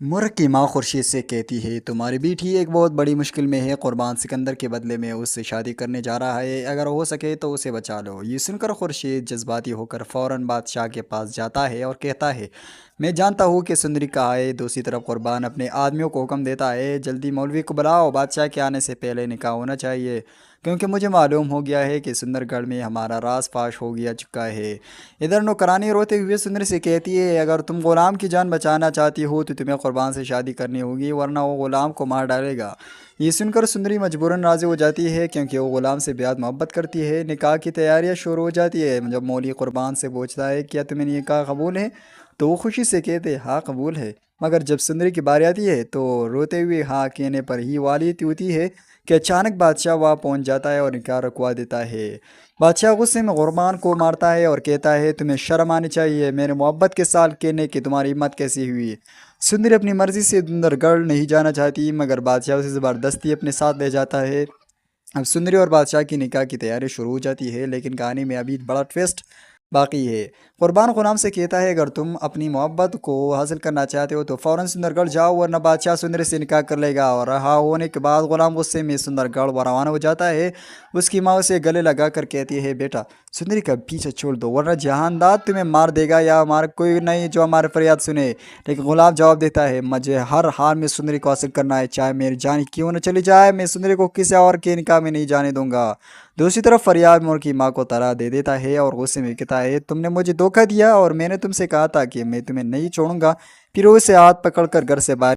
मुर्ख की माँ खुर्शीद से कहती है, तुम्हारी बेटी एक बहुत बड़ी मुश्किल में है। कुर्बान सिकंदर के बदले में उससे शादी करने जा रहा है। अगर हो सके तो उसे बचा लो। ये सुनकर खुर्शीद जज्बाती होकर फौरन बादशाह के पास जाता है और कहता है, मैं जानता हूँ कि सुंदरी कहाँ है। दूसरी तरफ कुर्बान अपने आदमियों को हुक्म देता है, जल्दी मौलवी को बुलाओ, बादशाह के आने से पहले निकाह होना चाहिए, क्योंकि मुझे मालूम हो गया है कि सुंदरगढ़ में हमारा राज फाश हो गया चुका है। इधर नौकरानी रोते हुए सुंदर से कहती है, अगर तुम गुलाम की जान बचाना चाहती हो तो तुम्हें कुर्बान से शादी करनी होगी, वरना वो गुलाम को मार डालेगा। ये सुनकर सुंदरी मजबूरन राजी हो जाती है, क्योंकि वो गुलाम से बेहद मोहब्बत करती है। निकाह की तैयारियां शुरू हो जाती है। जब मौली कुर्बान से पूछता है, क्या तुम्हें निकाह कबूल है, तो वो खुशी से कहते हैं, हाँ कबूल है। मगर जब सुंदरी की बारी आती है तो रोते हुए हाँ कहने पर ही वाली होती है कि अचानक बादशाह वहाँ पहुँच जाता है और निकाह रुकवा देता है। बादशाह गुस्से में गुरबान को मारता है और कहता है, तुम्हें शर्म आनी चाहिए, मेरे मोहब्बत के साल कहने की तुम्हारी हिम्मत कैसी हुई। सुंदरी अपनी मर्जी से सुंदरगढ़ नहीं जाना चाहती, मगर बादशाह उसे ज़बरदस्ती अपने साथ ले जाता है। अब सुंदरी और बादशाह की निकाह की तैयारी शुरू हो जाती है, लेकिन कहानी में अभी बड़ा ट्विस्ट बाकी है। कुर्बान गुलाम से कहता है, अगर तुम अपनी मोहब्बत को हासिल करना चाहते हो तो फ़ौरन सुंदरगढ़ जाओ, वरना बादशाह सुंदरी से निकाह कर लेगा। और रहा होने के बाद गुलाम गुस्से में सुंदरगढ़ रवाना हो जाता है। उसकी माँ उसे गले लगा कर कहती है, बेटा सुंदरी का पीछे छोड़ दो, वरना जहानदाद तुम्हें मार देगा, या हमारा कोई नहीं जो हमारे फरियाद सुने। लेकिन गुलाम जवाब देता है, मुझे हर हाल में सुंदरी को हासिल करना है, चाहे मेरी जान क्यों न चली जाए। मैं सुंदरी को किसी और के निकाह में नहीं जाने दूंगा। दूसरी तरफ फरियाद मोर की माँ को तलाक दे देता है और गुस्से में कहता है, तुमने मुझे धोखा दिया और मैंने तुमसे कहा था कि मैं तुम्हें नहीं छोड़ूंगा। फिर वो उसे हाथ पकड़कर घर से बाहर